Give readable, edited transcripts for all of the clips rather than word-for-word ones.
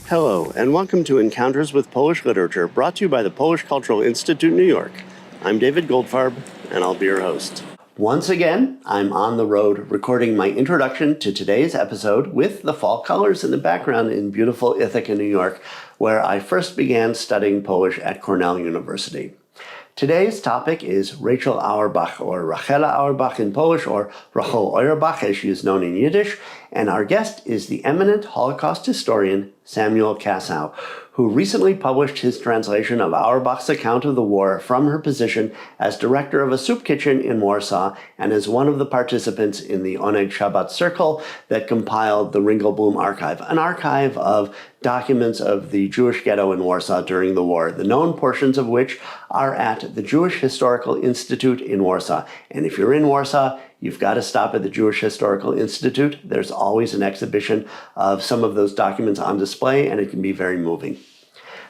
Hello, and welcome to Encounters with Polish Literature, brought to you by the Polish Cultural Institute, New York. I'm David Goldfarb, and I'll be your host. Once again, I'm on the road recording my introduction to today's episode with the fall colors in the background in beautiful Ithaca, New York, where I first began studying Polish at Cornell University. Today's topic is Rachel Auerbach, or Rachela Auerbach in Polish, or Rokhl Oyerbakh as she is known in Yiddish, and our guest is the eminent Holocaust historian Samuel Kassow, who recently published his translation of Auerbach's account of the war from her position as director of a soup kitchen in Warsaw and as one of the participants in the Oneg Shabbat Circle that compiled the Ringelblum Archive, an archive of documents of the Jewish ghetto in Warsaw during the war, the known portions of which are at the Jewish Historical Institute in Warsaw. And if you're in Warsaw, you've got to stop at the Jewish Historical Institute. There's always an exhibition of some of those documents on display, and it can be very moving.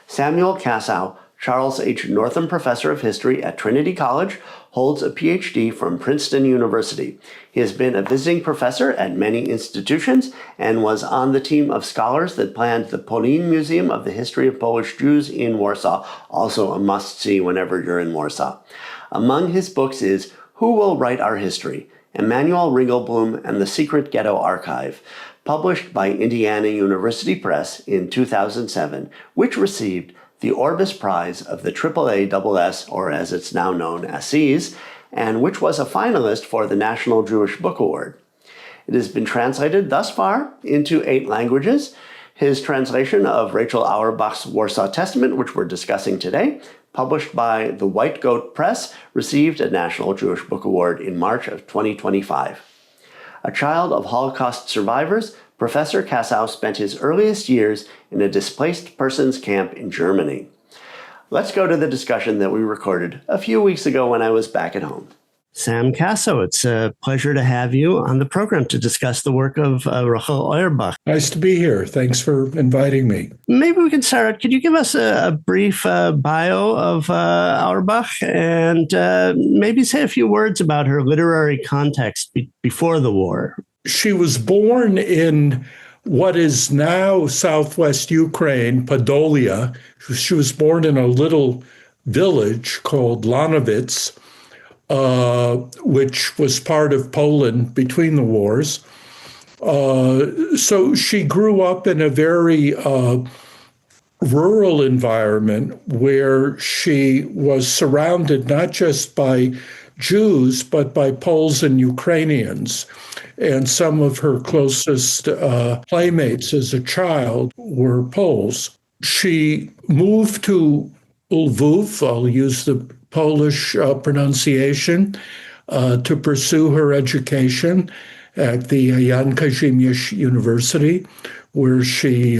Samuel Kassow, Charles H. Northam Professor of History at Trinity College, holds a PhD from Princeton University. He has been a visiting professor at many institutions and was on the team of scholars that planned the Polin Museum of the History of Polish Jews in Warsaw, also a must-see whenever you're in Warsaw. Among his books is Who Will Write Our History? Emanuel Ringelblum and the Secret Ghetto Archive, published by Indiana University Press in 2007, which received the Orbis Prize of the AAA-SS, or as it's now known, Assis, and which was a finalist for the National Jewish Book Award. It has been translated thus far into 8 languages. His translation of Rachel Auerbach's Warsaw Testament, which we're discussing today, published by the White Goat Press, received a National Jewish Book Award in March of 2025. A child of Holocaust survivors, Professor Kassow spent his earliest years in a displaced persons camp in Germany. Let's go to the discussion that we recorded a few weeks ago when I was back at home. Sam Kassow, it's a pleasure to have you on the program to discuss the work of Rokhl Oyerbakh. Nice to be here. Thanks for inviting me. Maybe we can start out. Could you give us a brief bio of Auerbach and maybe say a few words about her literary context before the war? She was born in what is now southwest Ukraine, Podolia. She was born in a little village called Lanivtsy, which was part of Poland between the wars. So she grew up in a very rural environment where she was surrounded not just by Jews, but by Poles and Ukrainians. And some of her closest playmates as a child were Poles. She moved to Lwów, I'll use the Polish pronunciation, to pursue her education at the Jan Kazimierz University, where she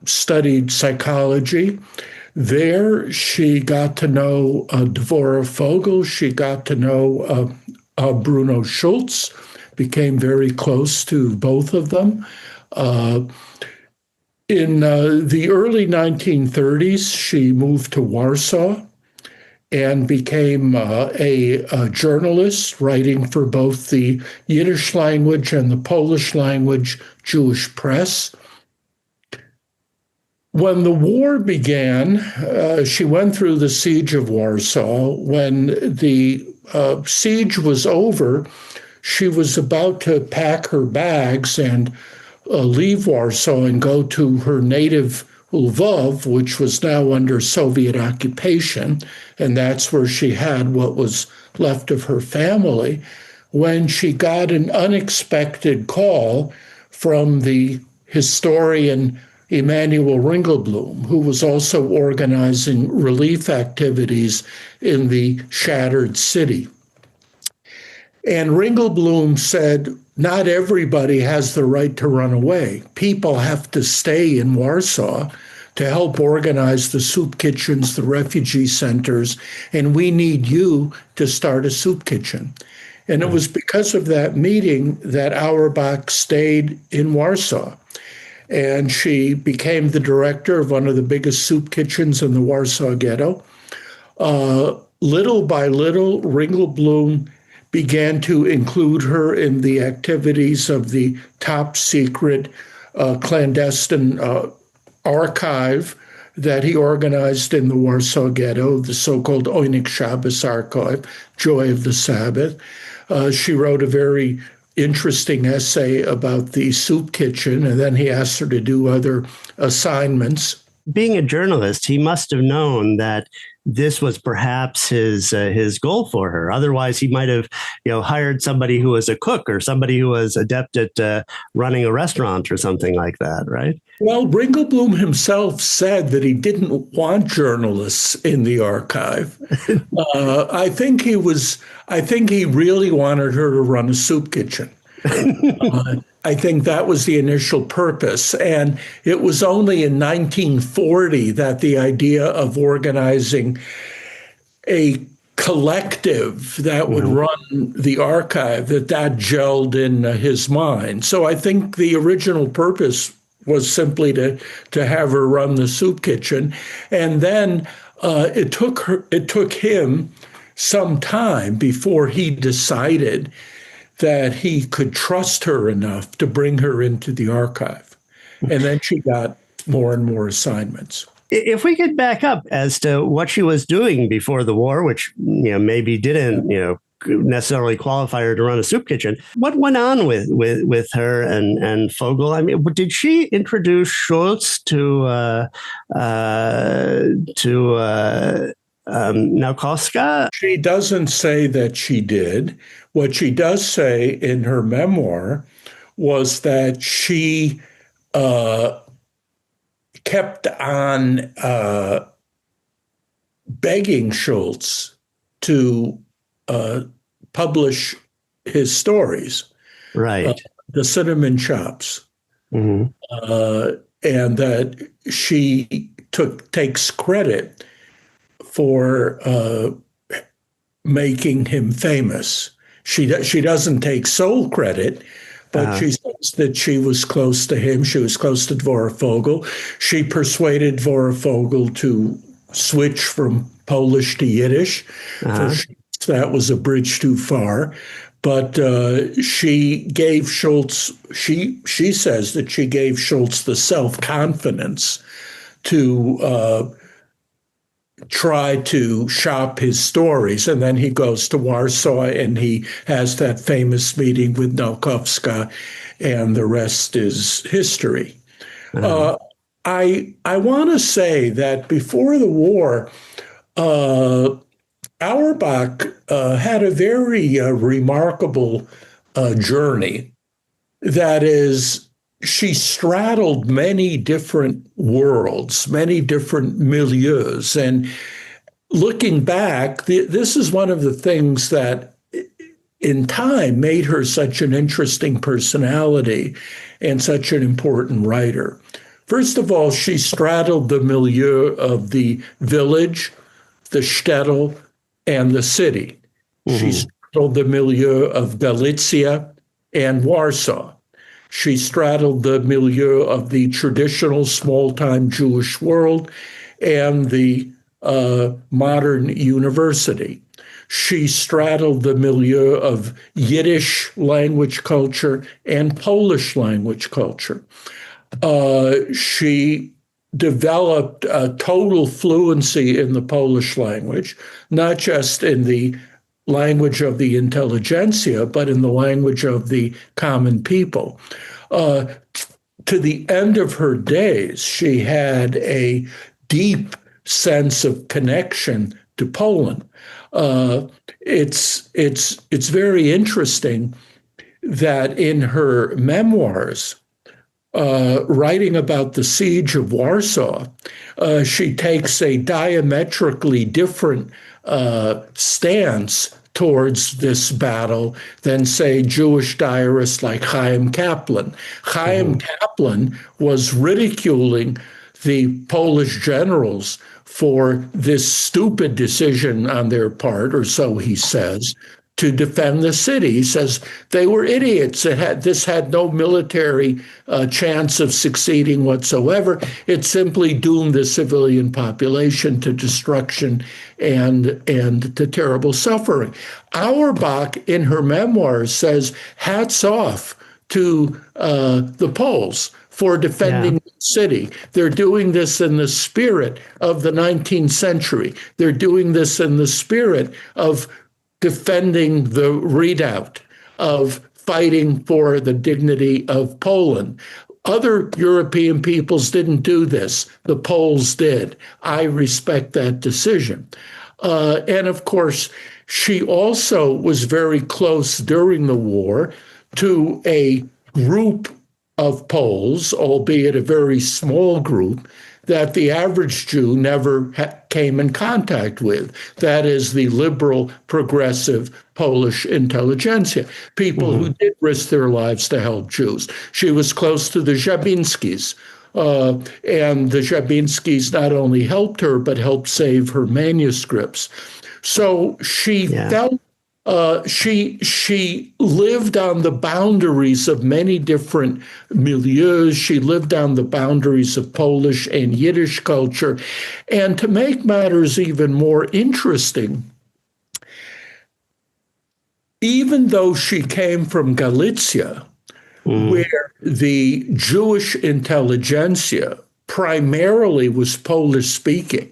studied psychology. There, she got to know Dvorah Fogel. She got to know Bruno Schulz, became very close to both of them. In the early 1930s, she moved to Warsaw and became a journalist, writing for both the Yiddish language and the Polish language Jewish press. When the war began, she went through the siege of Warsaw. When the siege was over, she was about to pack her bags and leave Warsaw and go to her native Lwów, which was now under Soviet occupation, and that's where she had what was left of her family, when she got an unexpected call from the historian Emanuel Ringelblum, who was also organizing relief activities in the shattered city. And Ringelblum said, not everybody has the right to run away. People have to stay in Warsaw to help organize the soup kitchens, the refugee centers, and we need you to start a soup kitchen. And it was because of that meeting that Auerbach stayed in Warsaw. And she became the director of one of the biggest soup kitchens in the Warsaw ghetto. little by little, Ringelblum began to include her in the activities of the top secret clandestine archive that he organized in the Warsaw Ghetto, the so-called Oinik Shabbos Archive, Joy of the Sabbath. She wrote a very interesting essay about the soup kitchen, and then he asked her to do other assignments. Being a journalist, he must have known that this was perhaps his goal for her. Otherwise, he might have, hired somebody who was a cook or somebody who was adept at running a restaurant or something like that, right? Well, Ringelblum himself said that he didn't want journalists in the archive. I think he really wanted her to run a soup kitchen. I think that was the initial purpose. And it was only in 1940 that the idea of organizing a collective that would run the archive, that gelled in his mind. So I think the original purpose was simply to have her run the soup kitchen. And then it took him some time before he decided that he could trust her enough to bring her into the archive. And then she got more and more assignments. If we could back up as to what she was doing before the war, which maybe didn't necessarily qualify her to run a soup kitchen, what went on with her and Vogel? I mean, did she introduce Schultz to Naukowska? She doesn't say that she did. What she does say in her memoir was that she kept on begging Schultz to publish his stories, right? The cinnamon chops, and that she takes credit for making him famous. She doesn't take sole credit, but she says that she was close to him. She was close to Dvora Vogel. She persuaded Dvora Vogel to switch from Polish to Yiddish. That was a bridge too far. But she gave Schultz, she says that she gave Schultz the self-confidence to try to shop his stories. And then he goes to Warsaw and he has that famous meeting with Naukowska, and the rest is history. I want to say that before the war, Auerbach had a very remarkable journey. That is, she straddled many different worlds, many different milieus. And looking back, this is one of the things that in time made her such an interesting personality and such an important writer. First of all, she straddled the milieu of the village, the shtetl, and the city. She straddled the milieu of Galicia and Warsaw. She straddled the milieu of the traditional small-time Jewish world and the modern university. She straddled the milieu of Yiddish language culture and Polish language culture. She developed a total fluency in the Polish language, not just in the language of the intelligentsia, but in the language of the common people. To the end of her days, she had a deep sense of connection to Poland. It's very interesting that in her memoirs, writing about the siege of Warsaw, she takes a diametrically different stance towards this battle than, say, Jewish diarists like Chaim Kaplan. Chaim Kaplan was ridiculing the Polish generals for this stupid decision on their part, or so he says, to defend the city. He says they were idiots. This had no military chance of succeeding whatsoever. It simply doomed the civilian population to destruction and to terrible suffering. Auerbach, in her memoirs, says, hats off to the Poles for defending the city. They're doing this in the spirit of the 19th century. They're doing this in the spirit of defending the redoubt, of fighting for the dignity of Poland. Other European peoples didn't do this. The Poles did. I respect that decision. And of course, she also was very close during the war to a group of Poles, albeit a very small group, that the average Jew never came in contact with. That is the liberal, progressive Polish intelligentsia, people who did risk their lives to help Jews. She was close to the Żabinskis, and the Żabinskis not only helped her, but helped save her manuscripts. So she felt she lived on the boundaries of many different milieus. She lived on the boundaries of Polish and Yiddish culture. And to make matters even more interesting, even though she came from Galicia, where the Jewish intelligentsia primarily was Polish speaking,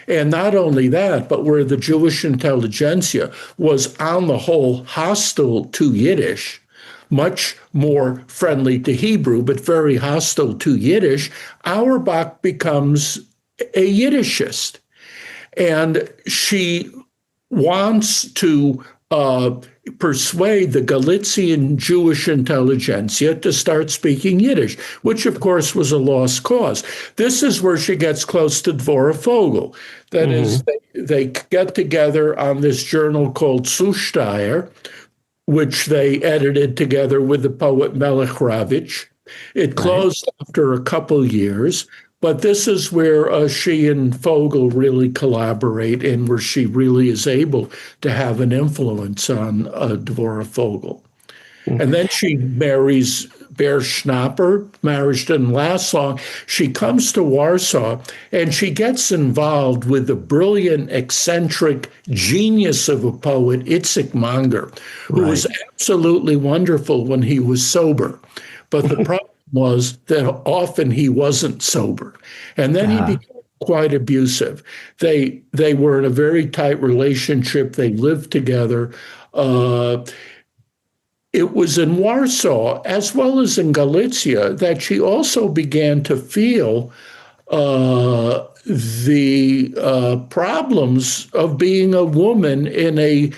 and not only that, but where the Jewish intelligentsia was on the whole hostile to Yiddish, much more friendly to Hebrew, but very hostile to Yiddish, Auerbach becomes a Yiddishist. And she wants to persuade the Galician Jewish intelligentsia to start speaking Yiddish, which of course was a lost cause. This is where she gets close to Dvora Fogel. That is, they get together on this journal called Zusteyer, which they edited together with the poet Melechravich. It closed after a couple years, but this is where she and Fogel really collaborate and where she really is able to have an influence on Dvora Fogel. And then she marries Bear Schnapper. Marriage didn't last long. She comes to Warsaw and she gets involved with the brilliant, eccentric genius of a poet, Itzik Manger, who was absolutely wonderful when he was sober. But the problem was that often he wasn't sober. And then he became quite abusive. They were in a very tight relationship. They lived together. It was in Warsaw, as well as in Galicia, that she also began to feel the problems of being a woman in a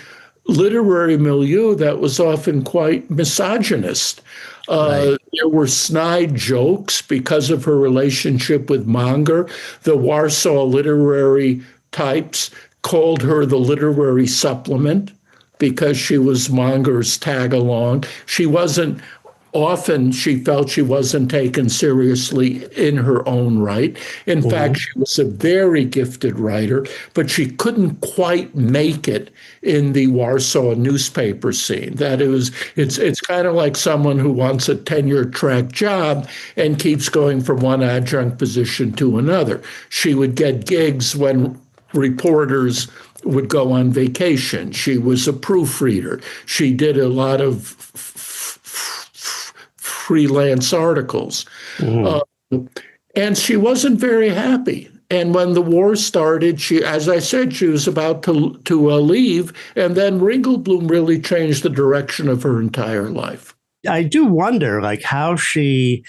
literary milieu that was often quite misogynist. There were snide jokes because of her relationship with Manger. The Warsaw literary types called her the literary supplement because she was Manger's tag-along. She wasn't, often she felt she wasn't taken seriously in her own right. In fact, she was a very gifted writer, but she couldn't quite make it in the Warsaw newspaper scene. It's kind of like someone who wants a tenure-track job and keeps going from one adjunct position to another. She would get gigs when reporters would go on vacation. She was a proofreader. She did a lot of freelance articles. And she wasn't very happy. And when the war started, she, as I said, she was about to leave. And then Ringelblum really changed the direction of her entire life. I do wonder, like, how she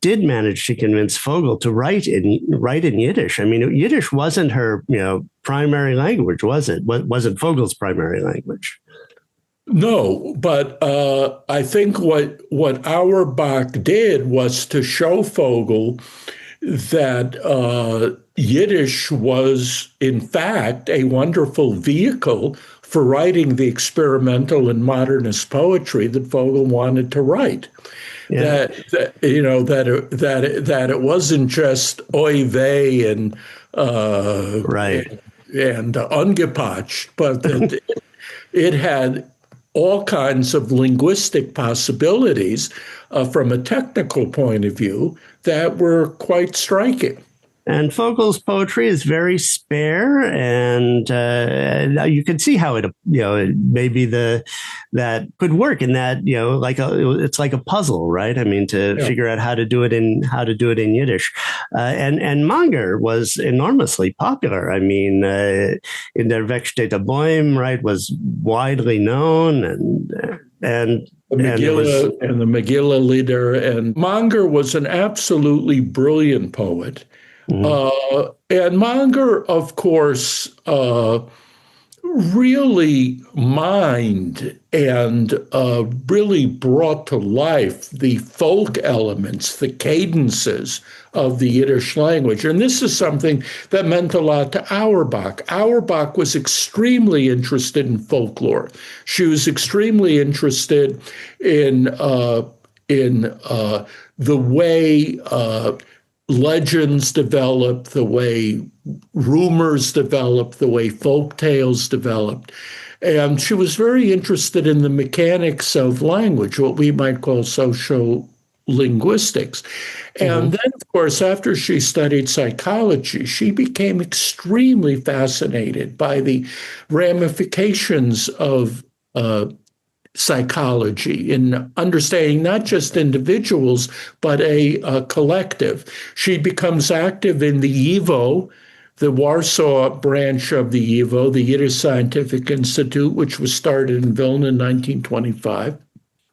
did manage to convince Fogel to write in Yiddish. I mean, Yiddish wasn't her, primary language, was it? Wasn't Fogel's primary language? No, but I think what Auerbach did was to show Fogel that Yiddish was, in fact, a wonderful vehicle for writing the experimental and modernist poetry that Fogel wanted to write. Yeah. That it wasn't just oy vey and ungepatched, but that it had all kinds of linguistic possibilities from a technical point of view that were quite striking. And Vogel's poetry is very spare, and you can see how it maybe that could work in that it's like a puzzle, right? I mean, to figure out how to do it in Yiddish. And Manger was enormously popular. I mean, in der Weg steht der Baum, right, was widely known, and the Megillah leader, and Manger was an absolutely brilliant poet. Mm-hmm. And Manger, of course, really mined and really brought to life the folk elements, the cadences of the Yiddish language. And this is something that meant a lot to Auerbach. Auerbach was extremely interested in folklore. She was extremely interested in the way legends developed, the way rumors developed, the way folk tales developed. And she was very interested in the mechanics of language, what we might call sociolinguistics. And then, of course, after she studied psychology, she became extremely fascinated by the ramifications of psychology in understanding not just individuals, but a collective. She becomes active in the YIVO, the Warsaw branch of the YIVO, the Yiddish Scientific Institute, which was started in Vilna in 1925.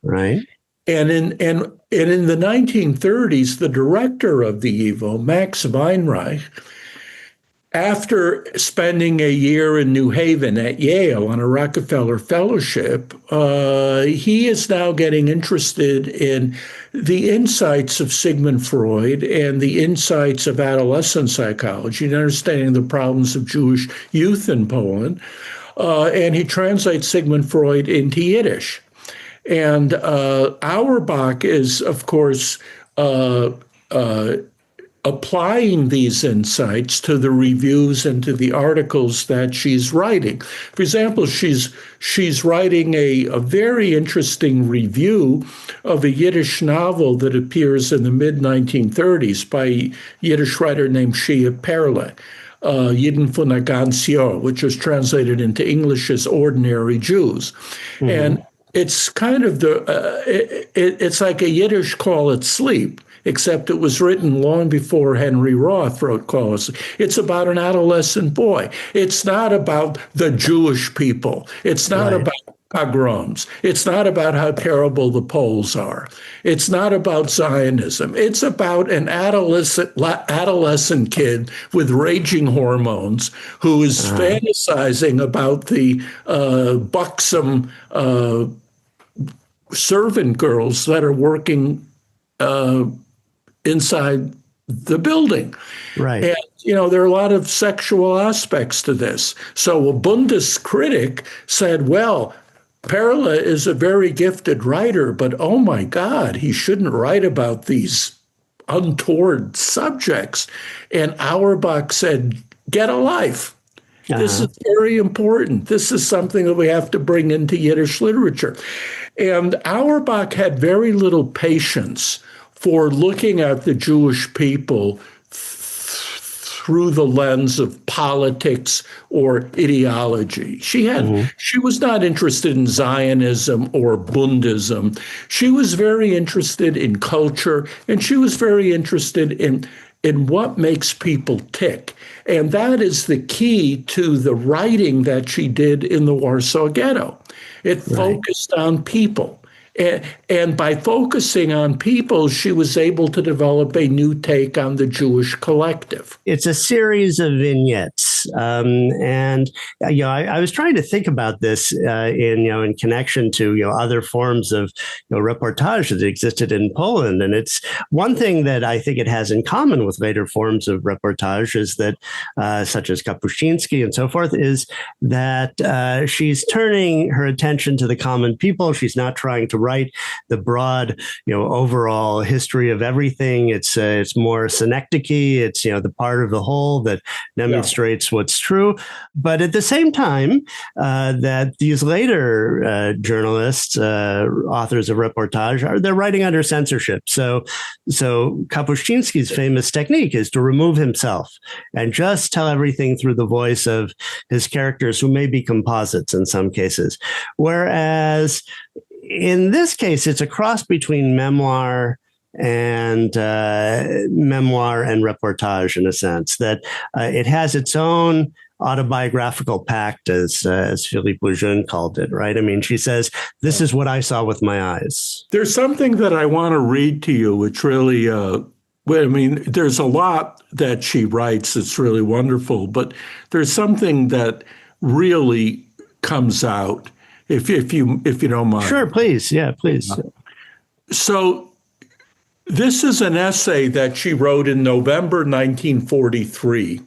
Right. And in the 1930s, the director of the YIVO, Max Weinreich, after spending a year in New Haven at Yale on a Rockefeller Fellowship, he is now getting interested in the insights of Sigmund Freud and the insights of adolescent psychology and understanding the problems of Jewish youth in Poland. And he translates Sigmund Freud into Yiddish. And Auerbach is, of course, applying these insights to the reviews and to the articles that she's writing. For example, she's writing a very interesting review of a Yiddish novel that appears in the mid-1930s by a Yiddish writer named Shia Perle, Jiden von der ganz Jahr, which was translated into English as Ordinary Jews. Mm-hmm. And it's kind of it's like a Yiddish Call It Sleep, except it was written long before Henry Roth wrote Call It Sleep. It's about an adolescent boy. It's not about the Jewish people. It's not about pogroms. It's not about how terrible the Poles are. It's not about Zionism. It's about an adolescent kid with raging hormones who is fantasizing about the buxom servant girls that are working inside the building. Right. And, there are a lot of sexual aspects to this. So a Bundes critic said, well, Perle is a very gifted writer, but oh my God, he shouldn't write about these untoward subjects. And Auerbach said, get a life. This is very important. This is something that we have to bring into Yiddish literature. And Auerbach had very little patience for looking at the Jewish people through the lens of politics or ideology. She was not interested in Zionism or Bundism. She was very interested in culture, and she was very interested in what makes people tick. And that is the key to the writing that she did in the Warsaw Ghetto. It focused on people. And by focusing on people, she was able to develop a new take on the Jewish collective. It's a series of vignettes. And I was trying to think about this in connection to other forms of reportage that existed in Poland. And it's one thing that I think it has in common with later forms of reportage is that, such as Kapuscinski and so forth, is that she's turning her attention to the common people. She's not trying to write the broad, overall history of everything. It's more synecdoche. It's the part of the whole that demonstrates what's true. But at the same time, that these later journalists, authors of reportage, they're writing under censorship. So Kapuscinski's famous technique is to remove himself and just tell everything through the voice of his characters, who may be composites in some cases. Whereas in this case, it's a cross between memoir and reportage, in a sense that it has its own autobiographical pact, as Philippe Lejeune called it, right? I mean, she says, this is what I saw with my eyes. There's something that I want to read to you, which really, there's a lot that she writes that's really wonderful, but there's something that really comes out, if you don't mind. Sure, please. Yeah, please. So this is an essay that she wrote in November 1943,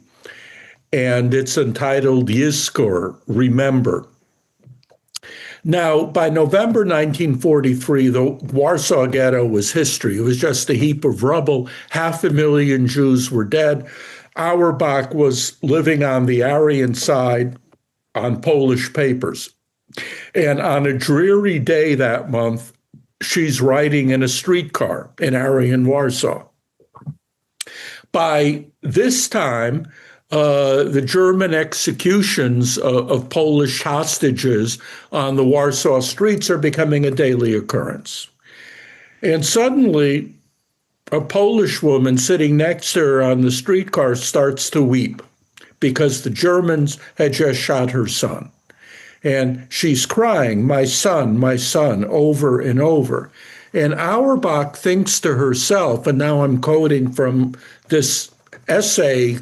and it's entitled Yizkor, Remember. Now, by November 1943, the Warsaw Ghetto was history. It was just a heap of rubble. 500,000 Jews were dead. Auerbach was living on the Aryan side on Polish papers. And on a dreary day that month, she's riding in a streetcar in Aryan Warsaw. By this time, the German executions of Polish hostages on the Warsaw streets are becoming a daily occurrence. And suddenly, a Polish woman sitting next to her on the streetcar starts to weep because the Germans had just shot her son. And she's crying, my son, over and over. And Auerbach thinks to herself, and now I'm quoting from this essay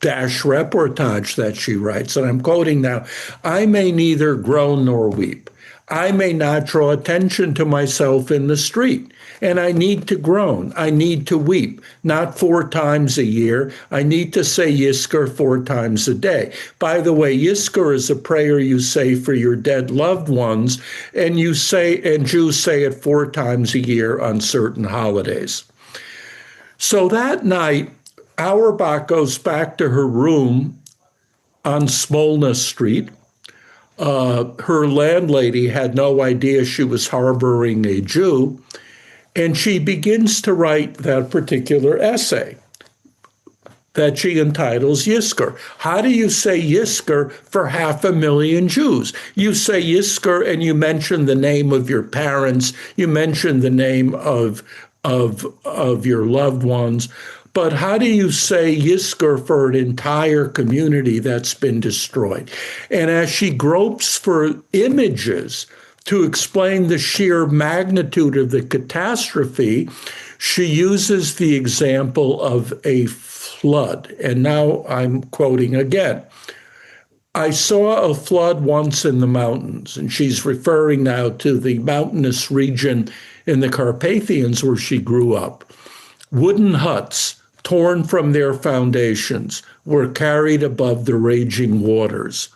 reportage that she writes, and I'm quoting now, I may neither groan nor weep. I may not draw attention to myself in the street. And I need to groan. I need to weep, not 4 times a year. I need to say Yizkor 4 times a day. By the way, Yizkor is a prayer you say for your dead loved ones, and Jews say it 4 times a year on certain holidays. So that night, Auerbach goes back to her room on Smolna Street. Her landlady had no idea she was harboring a Jew, and she begins to write that particular essay that she entitles Yizkor. How do you say Yizkor for 500,000 Jews? You say Yizkor and you mention the name of your parents, you mention the name of your loved ones, but how do you say Yizkor for an entire community that's been destroyed? And as she gropes for images to explain the sheer magnitude of the catastrophe, she uses the example of a flood. And now I'm quoting again. I saw a flood once in the mountains, and she's referring now to the mountainous region in the Carpathians where she grew up. Wooden huts, torn from their foundations, were carried above the raging waters.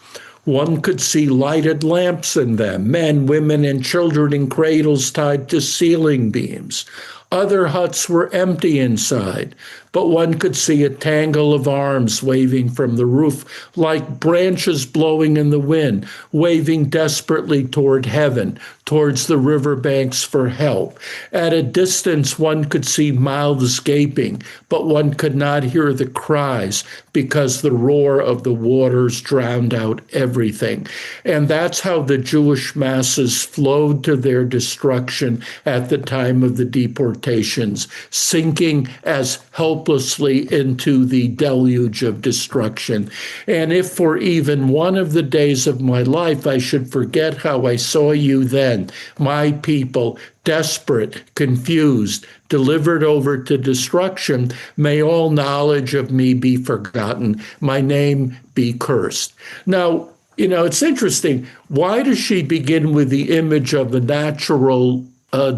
One could see lighted lamps in them, men, women, and children in cradles tied to ceiling beams. Other huts were empty inside, but one could see a tangle of arms waving from the roof like branches blowing in the wind, waving desperately toward heaven, towards the riverbanks for help. At a distance, one could see mouths gaping, but one could not hear the cries because the roar of the waters drowned out everything. And that's how the Jewish masses flowed to their destruction at the time of the deportations, sinking as helplessly into the deluge of destruction. And if for even one of the days of my life I should forget how I saw you then, my people, desperate, confused, delivered over to destruction, may all knowledge of me be forgotten, my name be cursed. Now, it's interesting. Why does she begin with the image of a natural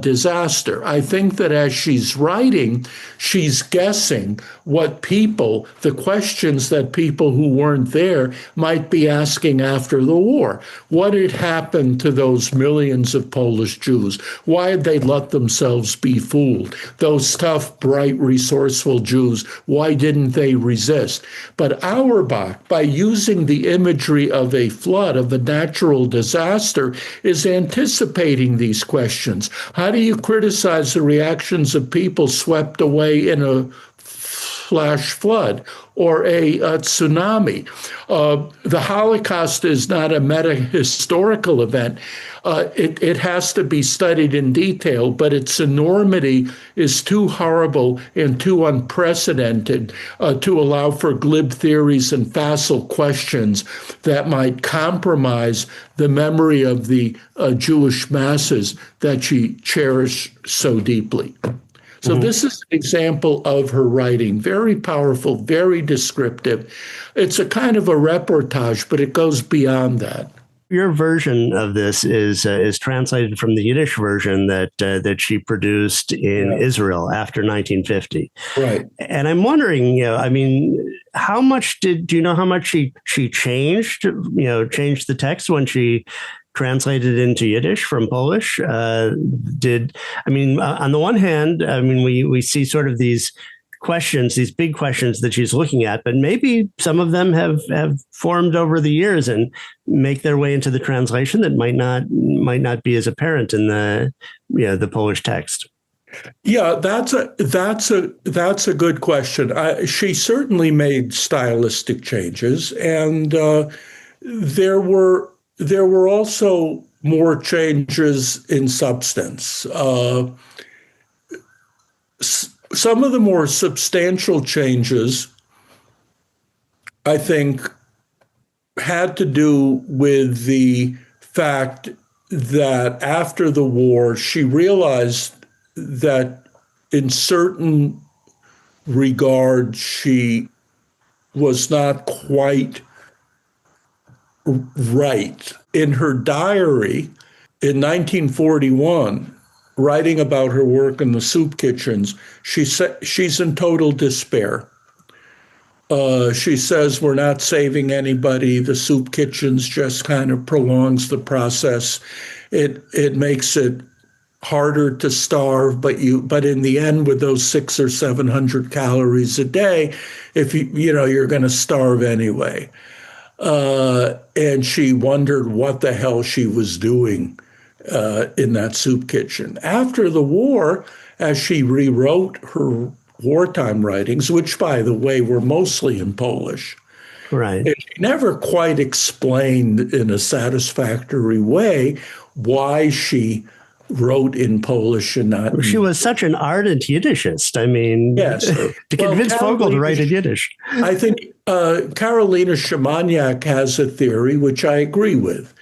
disaster. I think that as she's writing, she's guessing what the questions that people who weren't there might be asking after the war. What had happened to those millions of Polish Jews? Why had they let themselves be fooled? Those tough, bright, resourceful Jews, why didn't they resist? But Auerbach, by using the imagery of a flood, of a natural disaster, is anticipating these questions. How do you criticize the reactions of people swept away in a flash flood or a tsunami? The Holocaust is not a meta-historical event. It has to be studied in detail, but its enormity is too horrible and too unprecedented to allow for glib theories and facile questions that might compromise the memory of the Jewish masses that she cherished so deeply. So this is an example of her writing, very powerful, very descriptive. It's a kind of a reportage, but it goes beyond that. Your version of this is translated from the Yiddish version that she produced in Israel after 1950. Right. And I'm wondering, I mean, how much do you know how much she changed the text when she translated into Yiddish from Polish? On the one hand, we see sort of these questions, these big questions that she's looking at, but maybe some of them have formed over the years and make their way into the translation that might not be as apparent in the Polish text. Yeah, that's a good question. She certainly made stylistic changes, and there were also more changes in substance. Some of the more substantial changes, I think, had to do with the fact that after the war, she realized that in certain regard, she was not quite right. In her diary in 1941, writing about her work in the soup kitchens, she's in total despair. She says, we're not saving anybody. The soup kitchens just kind of prolongs the process. It makes it harder to starve, but in the end, with those 600 or 700 calories a day, if you're going to starve anyway. And she wondered what the hell she was doing in that soup kitchen. After the war, as she rewrote her wartime writings, which, by the way, were mostly in Polish, right? She never quite explained in a satisfactory way why she wrote in Polish and not. She was such an ardent Yiddishist. I mean, yes, to convince Vogel to write in Yiddish. I think Karolina Szymaniak has a theory which I agree with.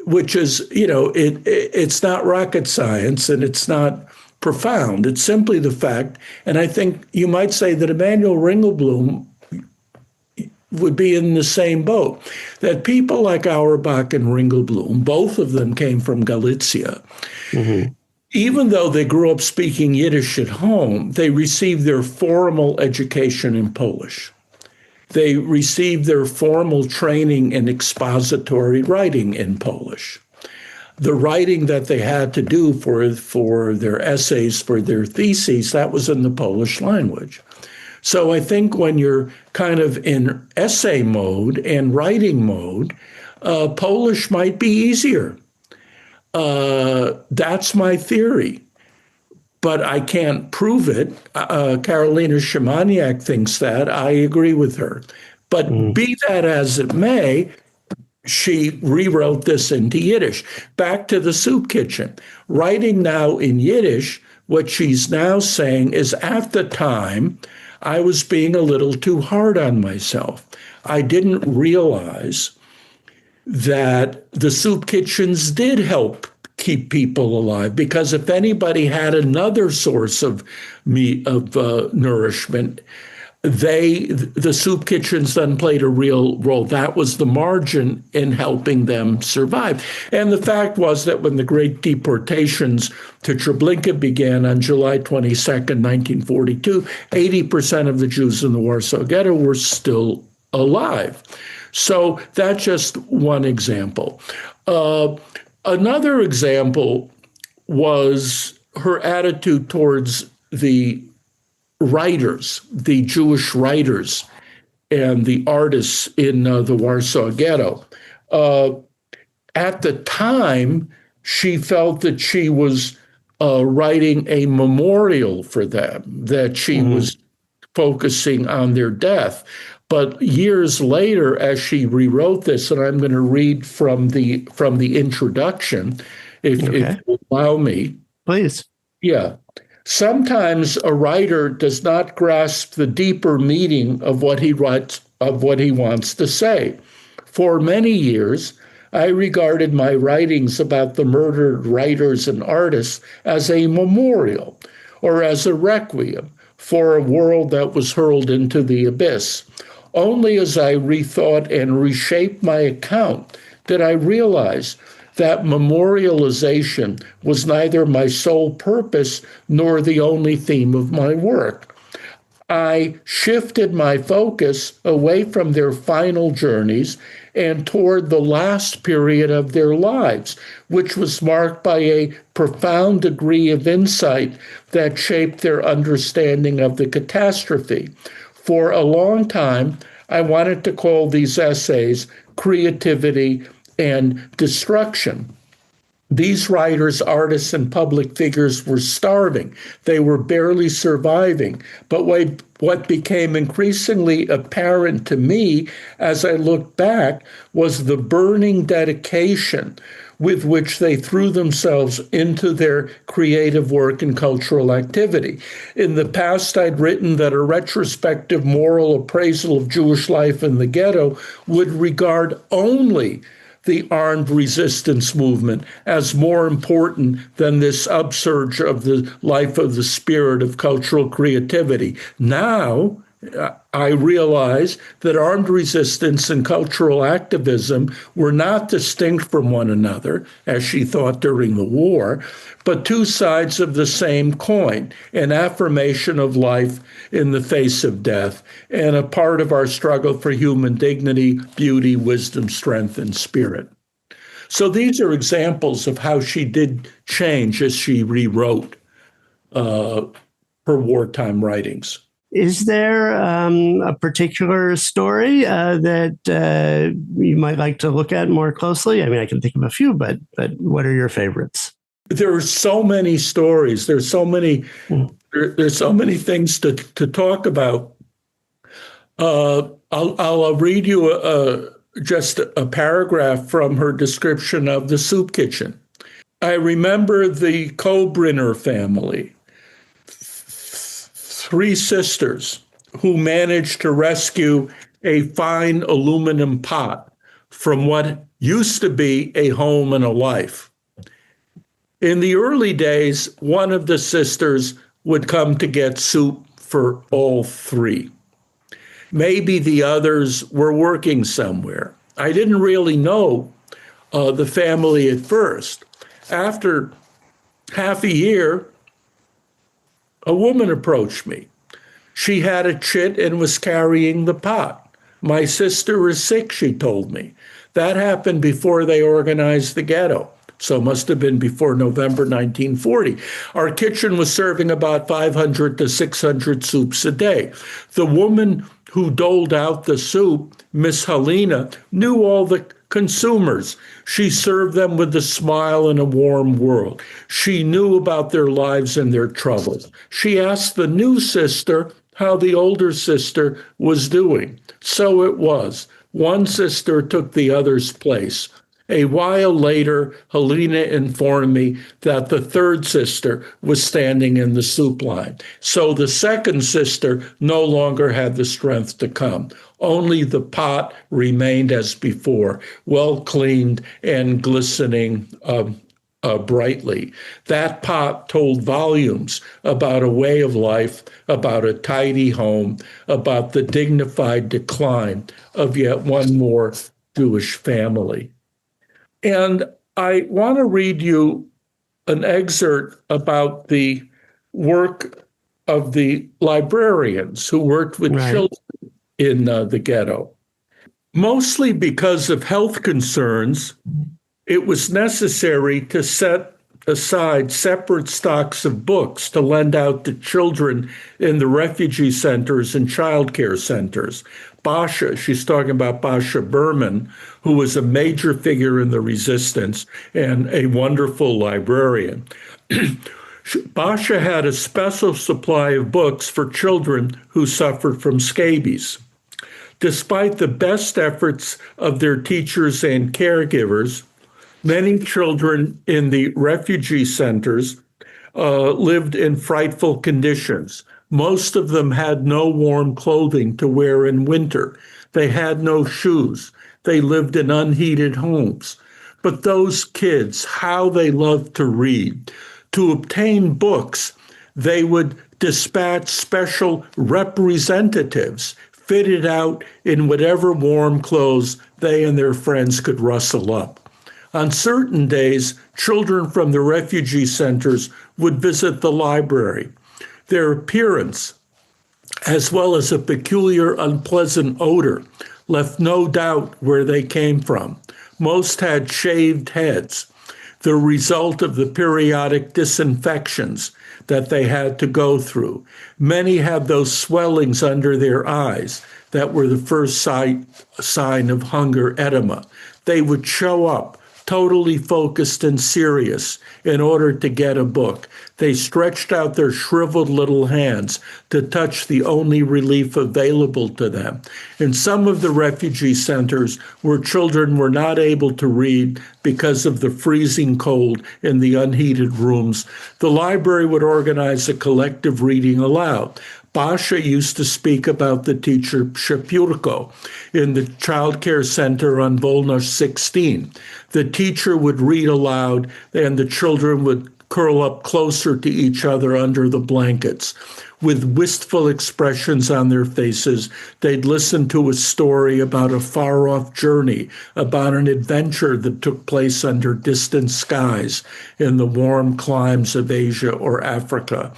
Which is, it's not rocket science and it's not profound. It's simply the fact, and I think you might say that Emanuel Ringelblum would be in the same boat, that people like Auerbach and Ringelblum, both of them came from Galicia. Mm-hmm. Even though they grew up speaking Yiddish at home, they received their formal education in Polish. They received their formal training in expository writing in Polish. The writing that they had to do for their essays, for their theses, that was in the Polish language. So I think when you're kind of in essay mode and writing mode, Polish might be easier. That's my theory. But I can't prove it. Karolina Szymaniak thinks that. I agree with her. But be that as it may, she rewrote this into Yiddish. Back to the soup kitchen. Writing now in Yiddish, what she's now saying is, at the time, I was being a little too hard on myself. I didn't realize that the soup kitchens did help keep people alive, because if anybody had another source of nourishment, the soup kitchens then played a real role. That was the margin in helping them survive. And the fact was that when the great deportations to Treblinka began on July 22nd, 1942, 80% of the Jews in the Warsaw Ghetto were still alive. So that's just one example. Another example was her attitude towards the writers, the Jewish writers and the artists in the Warsaw Ghetto. At the time, she felt that she was writing a memorial for them, that she was focusing on their death. But years later, as she rewrote this, and I'm going to read from the introduction, if you allow me. Please. Yeah. Sometimes a writer does not grasp the deeper meaning of what he writes, of what he wants to say. For many years, I regarded my writings about the murdered writers and artists as a memorial or as a requiem for a world that was hurled into the abyss. Only as I rethought and reshaped my account did I realize that memorialization was neither my sole purpose nor the only theme of my work. I shifted my focus away from their final journeys and toward the last period of their lives, which was marked by a profound degree of insight that shaped their understanding of the catastrophe. For a long time, I wanted to call these essays Creativity and Destruction. These writers, artists, and public figures were starving. They were barely surviving. But what became increasingly apparent to me as I looked back was the burning dedication with which they threw themselves into their creative work and cultural activity. In the past, I'd written that a retrospective moral appraisal of Jewish life in the ghetto would regard only the armed resistance movement as more important than this upsurge of the life of the spirit of cultural creativity. Now, I realize that armed resistance and cultural activism were not distinct from one another, as she thought during the war, but two sides of the same coin, an affirmation of life in the face of death, and a part of our struggle for human dignity, beauty, wisdom, strength, and spirit. So these are examples of how she did change as she rewrote her wartime writings. Is there a particular story that you might like to look at more closely? I mean, I can think of a few, but what are your favorites? There are so many stories. There's so many. There's so many things to talk about. I'll read you just a paragraph from her description of the soup kitchen. I remember the Kobrinner family. 3 sisters who managed to rescue a fine aluminum pot from what used to be a home and a life. In the early days, one of the sisters would come to get soup for all 3. Maybe the others were working somewhere. I didn't really know the family at first. After half a year, a woman approached me. She had a chit and was carrying the pot. My sister is sick, she told me. That happened before they organized the ghetto. So it must have been before November 1940. Our kitchen was serving about 500 to 600 soups a day. The woman who doled out the soup, Miss Helena, knew all the consumers. She served them with a smile and a warm world. She knew about their lives and their troubles. She asked the new sister how the older sister was doing. So it was. One sister took the other's place. A while later, Helena informed me that the third sister was standing in the soup line. So the second sister no longer had the strength to come. Only the pot remained as before, well cleaned and glistening brightly. That pot told volumes about a way of life, about a tidy home, about the dignified decline of yet one more Jewish family. And I want to read you an excerpt about the work of the librarians who worked with children in the ghetto. Mostly because of health concerns, it was necessary to set aside separate stocks of books to lend out to children in the refugee centers and child care centers. Basha, she's talking about Basha Berman, who was a major figure in the resistance and a wonderful librarian. Basha had a special supply of books for children who suffered from scabies. Despite the best efforts of their teachers and caregivers, many children in the refugee centers lived in frightful conditions. Most of them had no warm clothing to wear in winter. They had no shoes. They lived in unheated homes. But those kids, how they loved to read. To obtain books, they would dispatch special representatives fitted out in whatever warm clothes they and their friends could rustle up. On certain days, children from the refugee centers would visit the library. Their appearance, as well as a peculiar unpleasant odor, left no doubt where they came from. Most had shaved heads, the result of the periodic disinfections that they had to go through. Many had those swellings under their eyes that were the first sign of hunger edema. They would show up totally focused and serious in order to get a book. They stretched out their shriveled little hands to touch the only relief available to them. In some of the refugee centers where children were not able to read because of the freezing cold in the unheated rooms, the library would organize a collective reading aloud. Basha used to speak about the teacher Shapurko in the child care center on Volna 16. The teacher would read aloud and the children would curl up closer to each other under the blankets. With wistful expressions on their faces, they'd listen to a story about a far-off journey, about an adventure that took place under distant skies in the warm climes of Asia or Africa.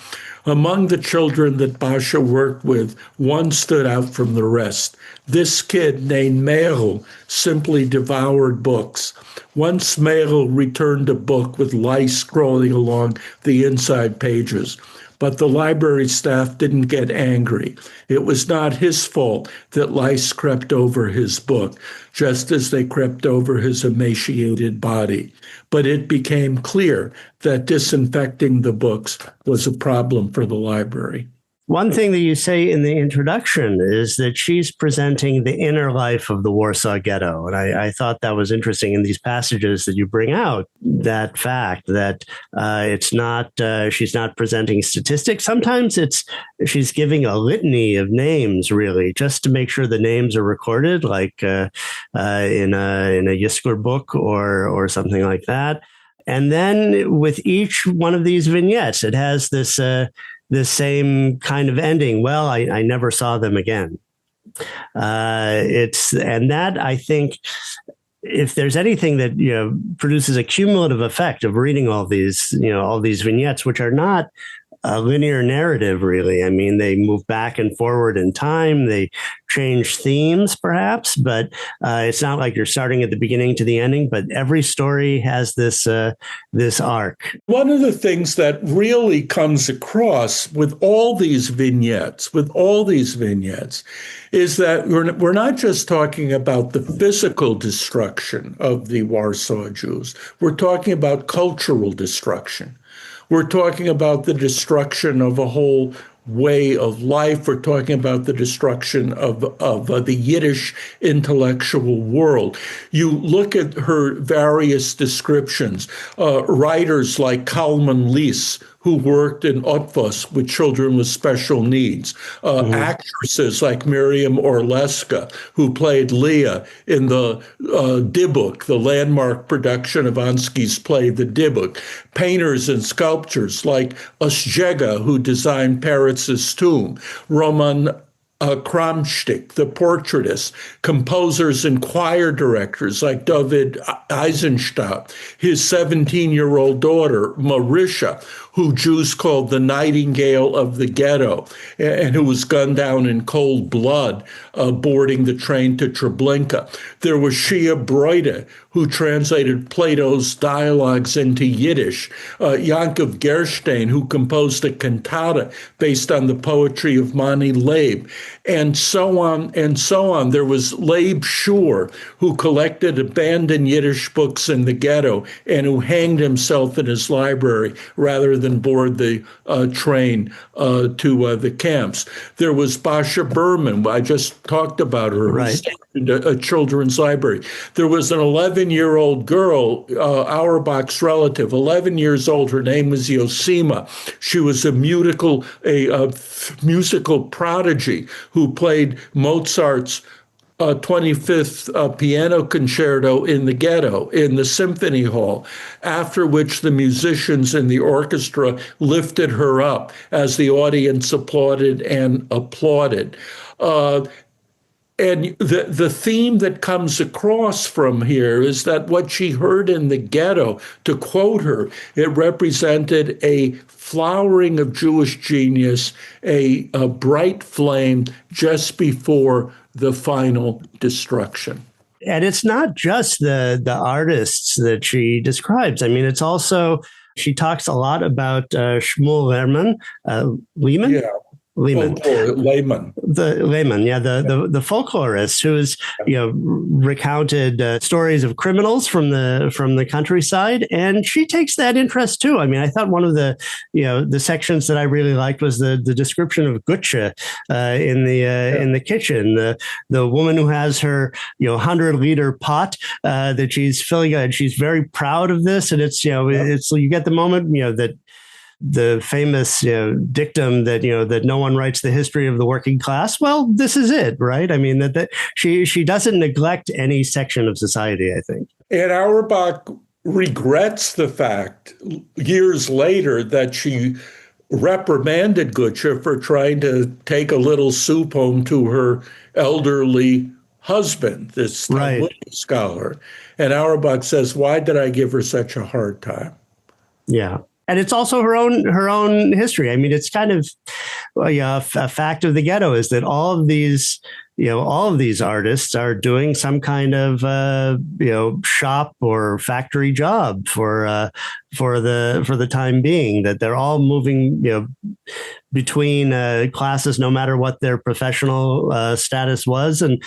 Among the children that Basha worked with, one stood out from the rest. This kid, named Merel, simply devoured books. Once Merel returned a book with lice crawling along the inside pages. But the library staff didn't get angry. It was not his fault that lice crept over his book, just as they crept over his emaciated body. But it became clear that disinfecting the books was a problem for the library. One thing that you say in the introduction is that she's presenting the inner life of the Warsaw Ghetto. And I thought that was interesting in these passages that you bring out, that fact that it's not, she's not presenting statistics. Sometimes she's giving a litany of names, really, just to make sure the names are recorded, like in a Yisker book or something like that. And then with each one of these vignettes, it has this same kind of ending. Well, I never saw them again. And that, I think, if there's anything that produces a cumulative effect of reading all these vignettes, which are not a linear narrative, really. I mean, they move back and forward in time. They change themes, perhaps, but it's not like you're starting at the beginning to the ending. But every story has this arc. One of the things that really comes across with all these vignettes, is that we're not just talking about the physical destruction of the Warsaw Jews. We're talking about cultural destruction. We're talking about the destruction of a whole way of life. We're talking about the destruction of the Yiddish intellectual world. You look at her various descriptions, writers like Kalman Lis, who worked in Otvos with children with special needs, actresses like Miriam Orleska, who played Leah in the Dybbuk, the landmark production of Ansky's play The Dybbuk, painters and sculptors like Ostjega, who designed Peretz's tomb, Roman Kramstik, the portraitist, composers and choir directors like David Eisenstadt, his 17-year-old daughter, Marisha, who Jews called the Nightingale of the Ghetto, and who was gunned down in cold blood boarding the train to Treblinka. There was Shia Broide, who translated Plato's dialogues into Yiddish, Yankov Gerstein, who composed a cantata based on the poetry of Mani Leib, and so on and so on. There was Leib Shur, who collected abandoned Yiddish books in the ghetto and who hanged himself in his library rather than board the train to the camps. There was Basha Berman. I just talked about her. Right. A children's library. There was an 11-year-old girl, Auerbach's relative, 11 years old. Her name was Yosima. She was a musical prodigy who played Mozart's 25th piano concerto in the ghetto, in the symphony hall, after which the musicians in the orchestra lifted her up as the audience applauded and applauded. And the theme that comes across from here is that what she heard in the ghetto, to quote her, it represented a flowering of Jewish genius, a bright flame just before the final destruction. And it's not just the artists that she describes. I mean, it's also, she talks a lot about Shmuel Lehman. Yeah. Lehman. The folklorist who's recounted stories of criminals from the countryside, and she takes that interest too. I mean, I thought one of the sections that I really liked was the description of Gutsche in the kitchen, the woman who has her 100-liter pot that she's filling, and she's very proud of this, and it's it's, you get the moment that the famous dictum that that no one writes the history of the working class. Well, this is it, right? I mean that she doesn't neglect any section of society, I think. And Auerbach regrets the fact years later that she reprimanded Gutsche for trying to take a little soup home to her elderly husband, this Talmudic scholar. And Auerbach says, "Why did I give her such a hard time?" Yeah. And it's also her own history. I mean, it's kind of a fact of the ghetto is that all of these artists are doing some kind of shop or factory job for the time being. That they're all moving between classes, no matter what their professional status was. And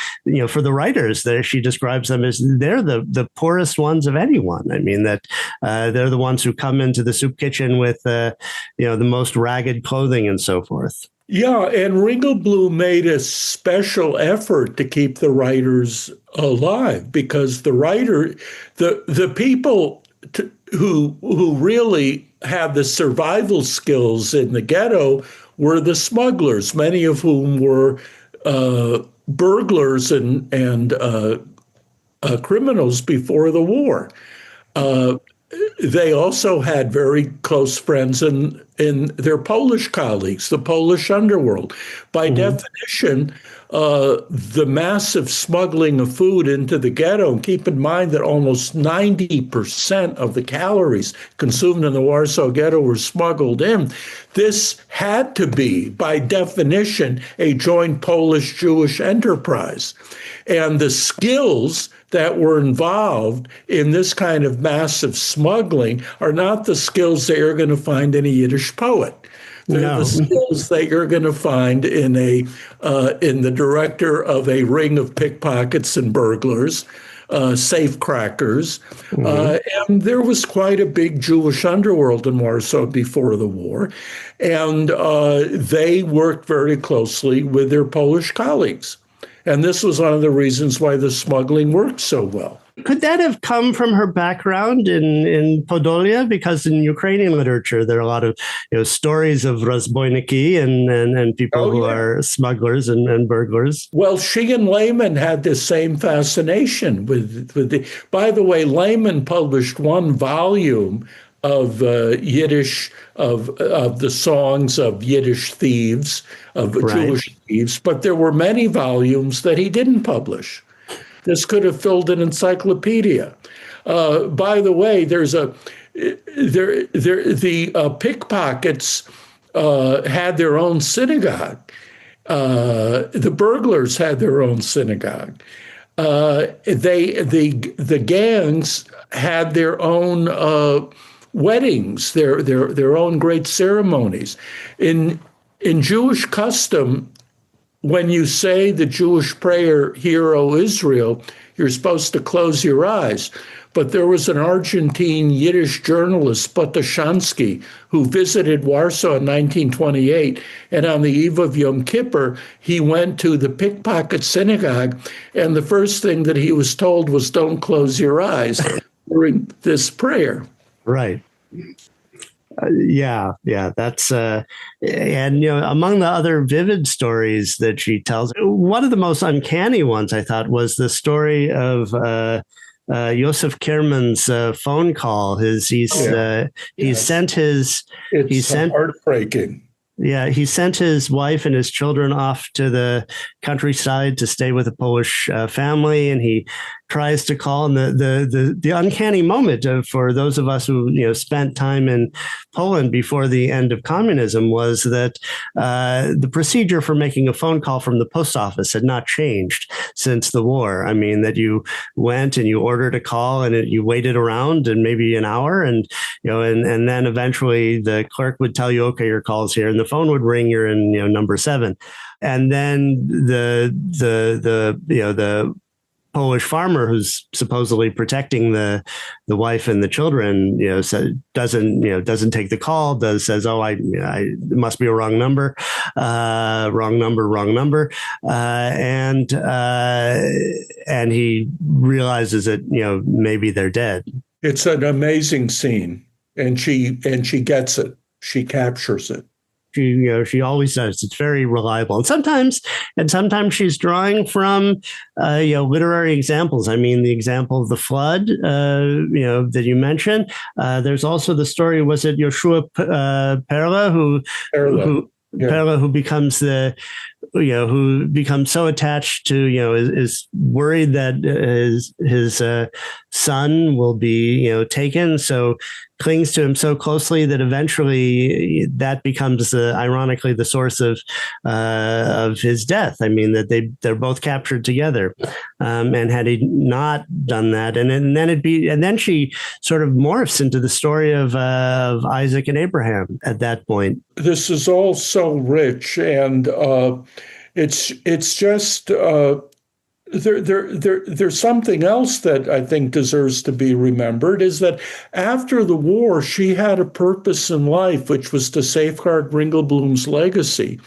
for the writers, she describes them as they're the poorest ones of anyone. I mean that they're the ones who come into the soup kitchen with the most ragged clothing and so forth. Yeah, and Ringelblum made a special effort to keep the writers alive, because the people who really had the survival skills in the ghetto were the smugglers, many of whom were burglars and criminals before the war. They also had very close friends in their Polish colleagues, the Polish underworld. By definition, the massive smuggling of food into the ghetto, and keep in mind that almost 90% of the calories consumed in the Warsaw Ghetto were smuggled in. This had to be, by definition, a joint Polish-Jewish enterprise. And the skills that were involved in this kind of massive smuggling are not the skills that you're going to find in a Yiddish poet. They're the skills that you're going to find in the director of a ring of pickpockets and burglars, safe crackers. And there was quite a big Jewish underworld in Warsaw before the war. And they worked very closely with their Polish colleagues. And this was one of the reasons why the smuggling worked so well. Could that have come from her background in Podolia? Because in Ukrainian literature, there are a lot of stories of razboyniki and people who are smugglers and burglars. Well, she and Lehman had the same fascination with the. By the way, Lehman published one volume of Yiddish, of the songs of Yiddish thieves, of Jewish thieves, but there were many volumes that he didn't publish. This could have filled an encyclopedia. By the way, the pickpockets had their own synagogue. The burglars had their own synagogue. The gangs had their own weddings, their own great ceremonies. In Jewish custom, when you say the Jewish prayer, "Hear, O Israel," you're supposed to close your eyes. But there was an Argentine Yiddish journalist, Potoshansky, who visited Warsaw in 1928. And on the eve of Yom Kippur, he went to the pickpocket synagogue. And the first thing that he was told was, don't close your eyes during this prayer. Right. Yeah, that's and among the other vivid stories that she tells, one of the most uncanny ones I thought was the story of Josef Kerman's phone call. Heartbreaking. Yeah, he sent his wife and his children off to the countryside to stay with a Polish family, and he tries to call. And the uncanny moment for those of us who spent time in Poland before the end of communism was that the procedure for making a phone call from the post office had not changed since the war. I mean, that you went and you ordered a call and you waited around and maybe an hour, and and then eventually the clerk would tell you, okay, your call's here, and the phone would ring. You're in number 7, and then the Polish farmer who's supposedly protecting the wife and the children, doesn't take the call. Says, "Oh, I it must be a wrong number, wrong number," and he realizes that maybe they're dead. It's an amazing scene, and she gets it. She captures it. She always does. It's very reliable. And sometimes she's drawing from, literary examples. I mean, the example of the flood, that you mentioned. There's also the story, was it Yoshua Perla, who becomes who becomes so attached to, is worried that his son will be, taken. So clings to him so closely that eventually that becomes ironically the source of his death. I mean, that they're both captured together. And had he not done that, and then she sort of morphs into the story of Isaac and Abraham at that point. This is all so rich, and it's just there's something else that I think deserves to be remembered, is that after the war, she had a purpose in life, which was to safeguard Ringelblum's legacy.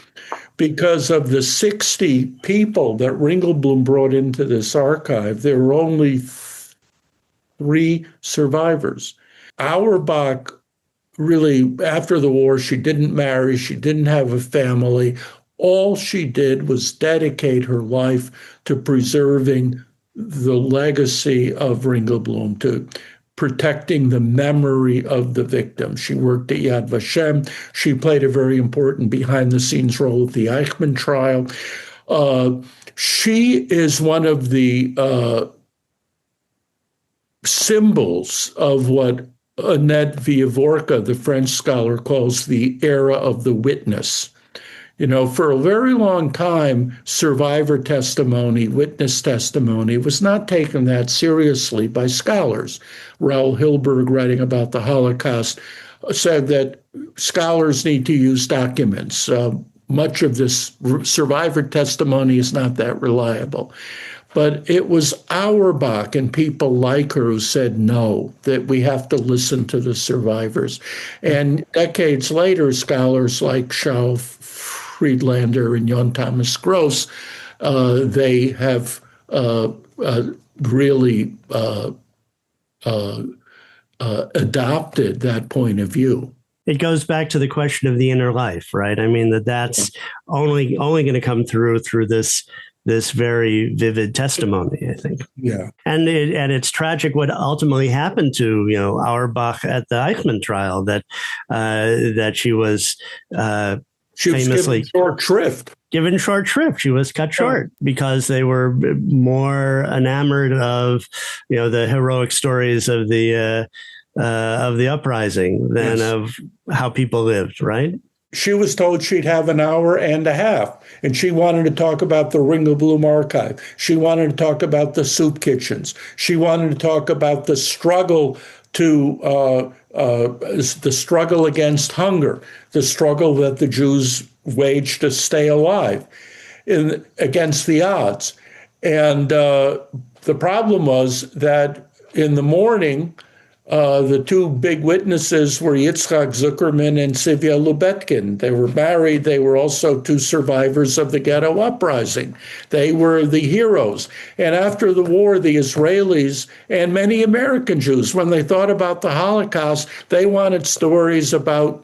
Because of the 60 people that Ringelblum brought into this archive, there were only 3 survivors. Auerbach, really, after the war, she didn't marry, she didn't have a family. All she did was dedicate her life to preserving the legacy of Ringelblum, to protecting the memory of the victim. She worked at Yad Vashem. She played a very important behind-the-scenes role at the Eichmann trial. She is one of the symbols of what Annette Viavorka, the French scholar, calls the era of the witness. For a very long time, survivor testimony, witness testimony was not taken that seriously by scholars. Raoul Hilberg, writing about the Holocaust, said that scholars need to use documents. Much of this survivor testimony is not that reliable. But it was Auerbach and people like her who said no, that we have to listen to the survivors. And decades later, scholars like Shaul Friedlander and Jon Thomas Gross they have really adopted that point of view. It goes back to the question of the inner life, right? I mean, that's only going to come through this very vivid testimony, I think. Yeah. And it's tragic what ultimately happened to, Auerbach at the Eichmann trial, that she was famously given short shrift. Given short shrift. She was cut short because they were more enamored of, the heroic stories of the uprising than of how people lived, right? She was told she'd have an hour and a half, and she wanted to talk about the Ringelblum archive. She wanted to talk about the soup kitchens. She wanted to talk about the struggle the struggle against hunger, the struggle that the Jews waged to stay alive against the odds. And the problem was that in the morning, the two big witnesses were Yitzhak Zuckerman and Sivya Lubetkin. They were married. They were also two survivors of the ghetto uprising. They were the heroes. And after the war, the Israelis and many American Jews, when they thought about the Holocaust, they wanted stories about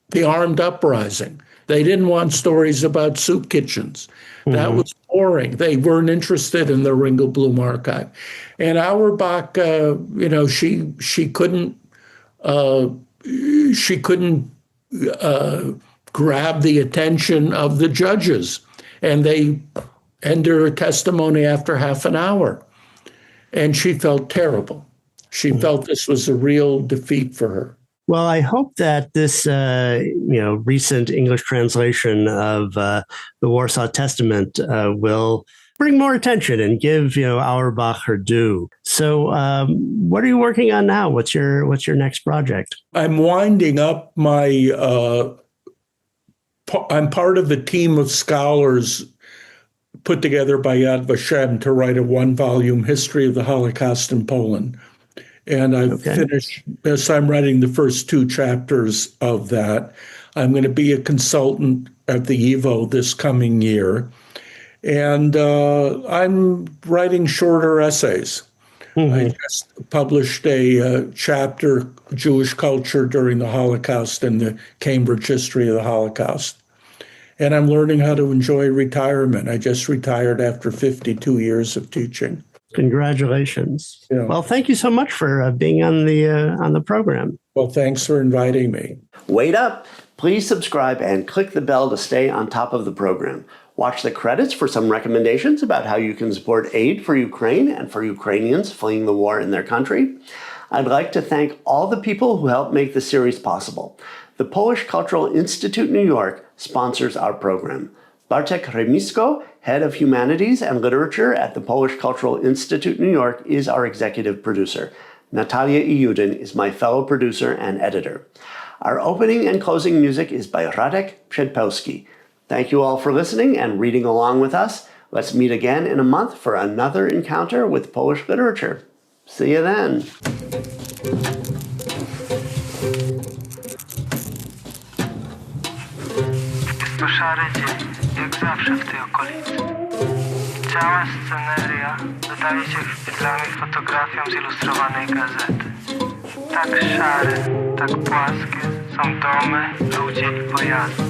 the armed uprising. They didn't want stories about soup kitchens. That was boring. They weren't interested in the Ringelblum archive. And Auerbach, she couldn't grab the attention of the judges, and they ended her testimony after half an hour. And she felt terrible. She felt this was a real defeat for her. Well, I hope that this, recent English translation of the Warsaw Testament will bring more attention and give, Auerbach her due. So, what are you working on now? What's your next project? I'm winding up my. I'm part of a team of scholars put together by Yad Vashem to write a 1-volume history of the Holocaust in Poland. And I've finished, as I'm writing the first 2 chapters of that. I'm going to be a consultant at the EVO this coming year. And I'm writing shorter essays. I just published a chapter, Jewish Culture During the Holocaust, in the Cambridge History of the Holocaust. And I'm learning how to enjoy retirement. I just retired after 52 years of teaching. Congratulations. Yeah. Well, thank you so much for being on the program. Well, thanks for inviting me. Wait up. Please subscribe and click the bell to stay on top of the program. Watch the credits for some recommendations about how you can support aid for Ukraine and for Ukrainians fleeing the war in their country. I'd like to thank all the people who helped make the series possible. The Polish Cultural Institute New York sponsors our program. Bartek Remisko, head of humanities and literature at the Polish Cultural Institute New York, is our executive producer. Natalia Iudin is my fellow producer and editor. Our opening and closing music is by Radek Przedpełski. Thank you all for listening and reading along with us. Let's meet again in a month for another encounter with Polish literature. See you then. To szary dzień, jak zawsze w tej okolicy. Cała sceneria wydaje się chwilami fotografią z ilustrowanej gazety. Tak szare, tak płaskie są domy, ludzie i pojazdy.